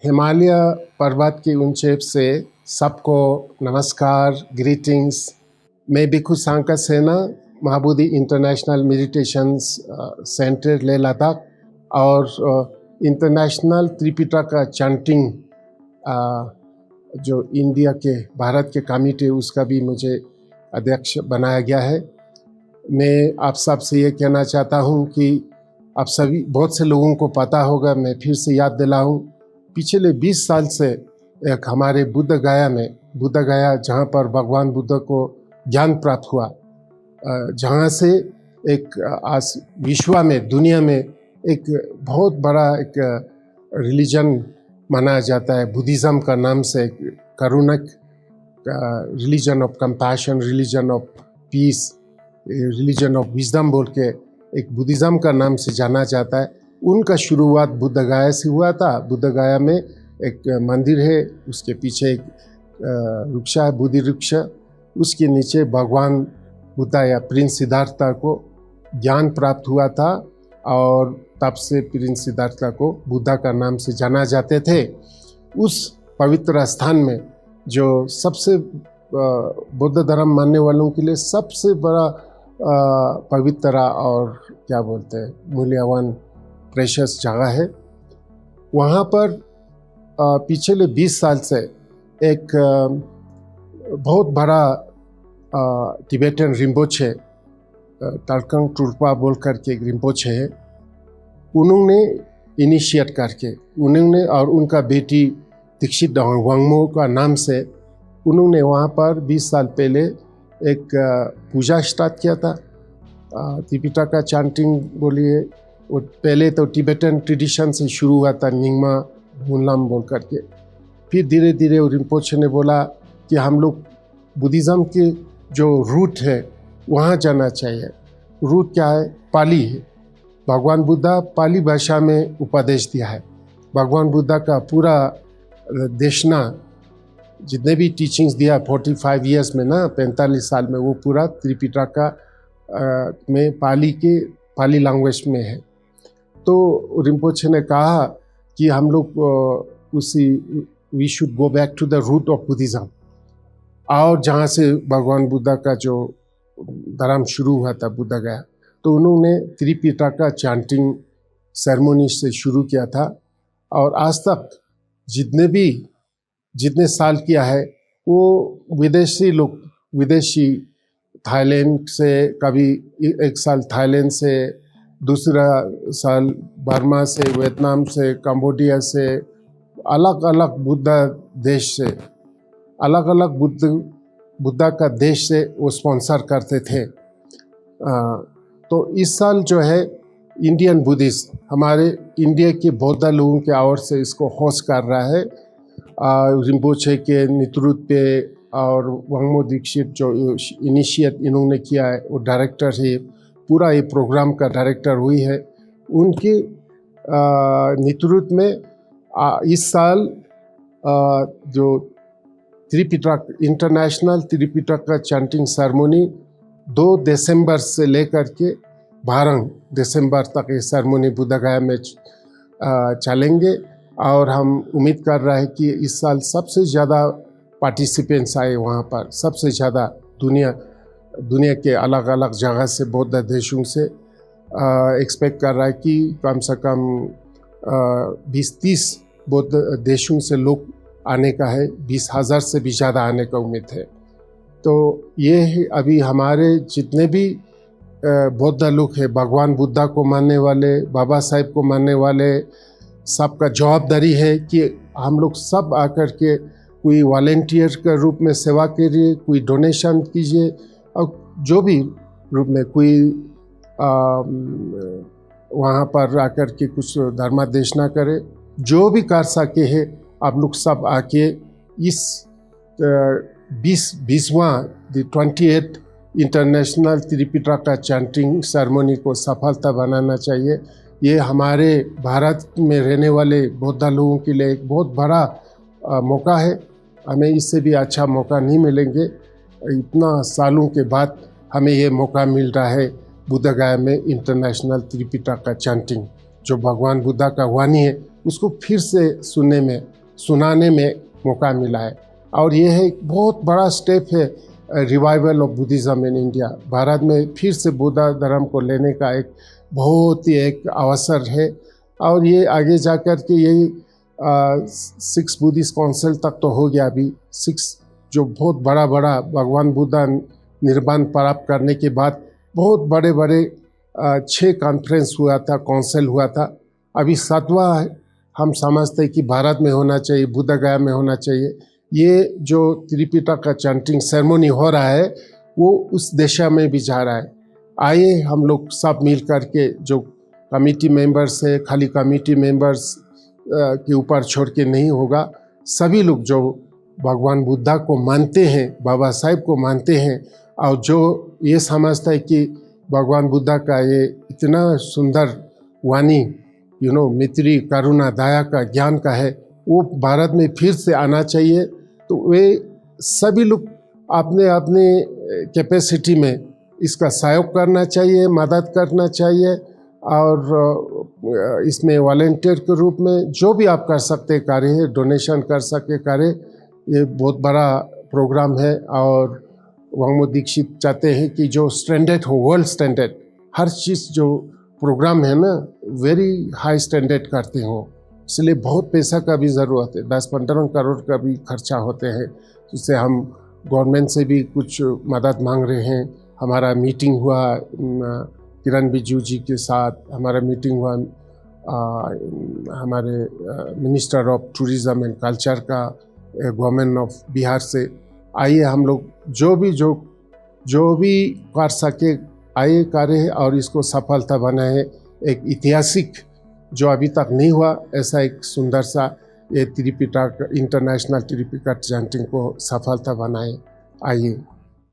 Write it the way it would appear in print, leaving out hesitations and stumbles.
हिमालय पर्वत की ऊंचाई से सबको नमस्कार, ग्रीटिंग्स। मैं भिक्षु सांका सेना, महाबोधि इंटरनेशनल मेडिटेशंस सेंटर ले लद्दाख और इंटरनेशनल त्रिपिटका चैंटिंग जो इंडिया के भारत के कमेटी उसका भी मुझे अध्यक्ष बनाया गया है। मैं आप सब से ये कहना चाहता हूँ कि आप सभी बहुत से लोगों को पता होगा, मैं फिर से याद दिलाऊं, पिछले 20 साल से एक हमारे बुद्ध गया जहाँ पर भगवान बुद्ध को ज्ञान प्राप्त हुआ, जहाँ से एक आज विश्व में दुनिया में एक बहुत बड़ा एक रिलीजन माना जाता है बुद्धिज़्म का नाम से, करुणक religion of compassion, religion of peace, religion of wisdom बोल के एक बुद्धिज़्म का नाम से जाना जाता है। उनका शुरुआत बुद्ध गया से हुआ था। बुद्ध गया में एक मंदिर है, उसके पीछे एक वृक्ष है, बोधि वृक्ष, उसके नीचे भगवान बुद्ध या प्रिंस सिद्धार्थ को ज्ञान प्राप्त हुआ था और तब से प्रिंस सिद्धार्थ को बुद्ध का नाम से जाना जाते थे। उस पवित्र स्थान में जो सबसे बौद्ध धर्म मानने वालों के लिए सबसे बड़ा पवित्र और क्या बोलते हैं मूल्यवान प्रेशियस जगह है, वहाँ पर पिछले 20 साल से एक बहुत बड़ा तिब्बतन रिम्पोचे, तारकंग ट्रुपा बोल करके एक रिम्पोचे है, उन्होंने इनिशिएट करके उन्होंने और उनका बेटी दीक्षित वांगमो का नाम से उन्होंने वहाँ पर 20 साल पहले एक पूजा स्टार्ट किया था। त्रिपिटका चैंटिंग बोलिए, वो पहले तो तिब्बतन ट्रेडिशन से शुरू हुआ था, निंगमा हुनलाम बोल करके। फिर धीरे धीरे रिम्पोचे ने बोला कि हम लोग बुद्धिज़्म के जो रूट है वहाँ जाना चाहिए। रूट क्या है? पाली है। भगवान बुद्ध पाली भाषा में उपदेश दिया है। भगवान बुद्ध का पूरा देशना जितने भी टीचिंग्स दिया 45 ईयर्स में ना, 45 साल में, वो पूरा त्रिपिटका में पाली लैंग्वेज में है। तो रिम्पोचे ने कहा कि हम लोग we should go back to the root of Buddhism, और जहाँ से भगवान बुद्ध का जो धर्म शुरू हुआ था बुद्ध गया, तो उन्होंने त्रिपिटका चैंटिंग सेरेमनी से शुरू किया था। और आज तक जितने साल किया है वो विदेशी थाईलैंड से, कभी एक साल थाईलैंड से, दूसरा साल बर्मा से, वियतनाम से, कंबोडिया से, अलग अलग बुद्ध देश से, अलग अलग बुद्ध का देश से वो स्पॉन्सर करते थे। तो इस साल जो है इंडियन बुद्धिस्ट, हमारे इंडिया के बौद्ध लोगों के ओर से इसको होस्ट कर रहा है। रिम्पोचे के नेतृत्व पे और वांगमो दीक्षित जो इनिशिएट इन्होंने किया है, वो डायरेक्टर है, पूरा ये प्रोग्राम का डायरेक्टर हुई है। उनके नेतृत्व में इस साल जो इंटरनेशनल त्रिपिटका चैंटिंग सेरेमनी 2 दिसंबर से लेकर के 12 दिसंबर तक ये सेरेमनी बुद्ध गया में चलेंगे। और हम उम्मीद कर रहे हैं कि इस साल सबसे ज़्यादा पार्टिसिपेंट्स आए वहाँ पर, सबसे ज़्यादा दुनिया के अलग अलग जगह से, बौद्ध देशों से। एक्सपेक्ट कर रहा है कि कम से कम 20-30 बौद्ध देशों से लोग आने का है, 20,000 से भी ज़्यादा आने का उम्मीद है। तो ये अभी हमारे जितने भी बौद्ध लोग हैं, भगवान बुद्ध को मानने वाले, बाबा साहेब को मानने वाले, सबका जवाबदारी है कि हम लोग सब आकर के कोई वॉलेंटियर के रूप में सेवा करिए, कोई डोनेशन कीजिए, और जो भी रूप में कोई वहाँ पर आकर के कुछ धर्मादेशना करे, जो भी कर सके है, आप लोग सब आके इस 28th international Tripitaka chanting ceremony को सफलता बनाना चाहिए। ये हमारे भारत में रहने वाले बौद्ध लोगों के लिए एक बहुत बड़ा मौका है। हमें इससे भी अच्छा मौका नहीं मिलेंगे। इतना सालों के बाद हमें ये मौका मिल रहा है बुद्ध गया में इंटरनेशनल त्रिपिटका चैंटिंग, जो भगवान बुद्ध का वाणी है उसको फिर से सुनाने में मौका मिला है। और ये है एक बहुत बड़ा स्टेप है revival of Buddhism in India. Bharat में फिर से बुद्ध धर्म को लेने का एक बहुत ही एक अवसर है। और ये आगे जाकर के यही 6 बुद्धिस्ट काउंसिल तक तो हो गया। अभी 6 जो बहुत बड़ा भगवान बुद्ध निर्वाण प्राप्त करने के बाद बहुत बड़े 6 कॉन्फ्रेंस हुआ था, काउंसिल हुआ था। अभी 7वां हम समझते हैं कि भारत में होना चाहिए, बुद्ध गया में होना चाहिए। ये जो त्रिपिटक का चैंटिंग सेरेमनी हो रहा है वो उस दिशा में भी जा रहा है। आइए हम लोग सब मिल कर के, जो कमेटी मेंबर्स है, खाली कमेटी मेंबर्स के ऊपर छोड़ के नहीं होगा, सभी लोग जो भगवान बुद्धा को मानते हैं, बाबा साहेब को मानते हैं और जो ये समझता है कि भगवान बुद्धा का ये इतना सुंदर वाणी मैत्री, करुणा, दया का, ज्ञान का है, वो भारत में फिर से आना चाहिए। तो वे सभी लोग अपने अपने कैपेसिटी में इसका सहयोग करना चाहिए, मदद करना चाहिए। और इसमें वॉलंटियर के रूप में जो भी आप कर सकते कार्य है, डोनेशन कर सके कार्य, ये बहुत बड़ा प्रोग्राम है। और वांगमो दीक्षित चाहते हैं कि जो स्टैंडर्ड हो, वर्ल्ड स्टैंडर्ड, हर चीज़ जो प्रोग्राम है ना, वेरी हाई स्टैंडर्ड करते हो। इसलिए बहुत पैसा का भी ज़रूरत है, 10-15 करोड़ का भी खर्चा होते हैं। जिससे हम गवर्नमेंट से भी कुछ मदद मांग रहे हैं। हमारा मीटिंग हुआ किरण रिजिजू जी के साथ, हमारा मीटिंग हुआ हमारे minister of tourism and culture का, गवर्नमेंट ऑफ बिहार से। आइए हम लोग जो भी कर सके आइए करें और इसको सफलता बनाए। एक ऐतिहासिक जो अभी तक नहीं हुआ, ऐसा एक सुंदर सा ये त्रिपिटक इंटरनेशनल त्रिपिटक चैंटिंग को सफलता बनाए। आइए।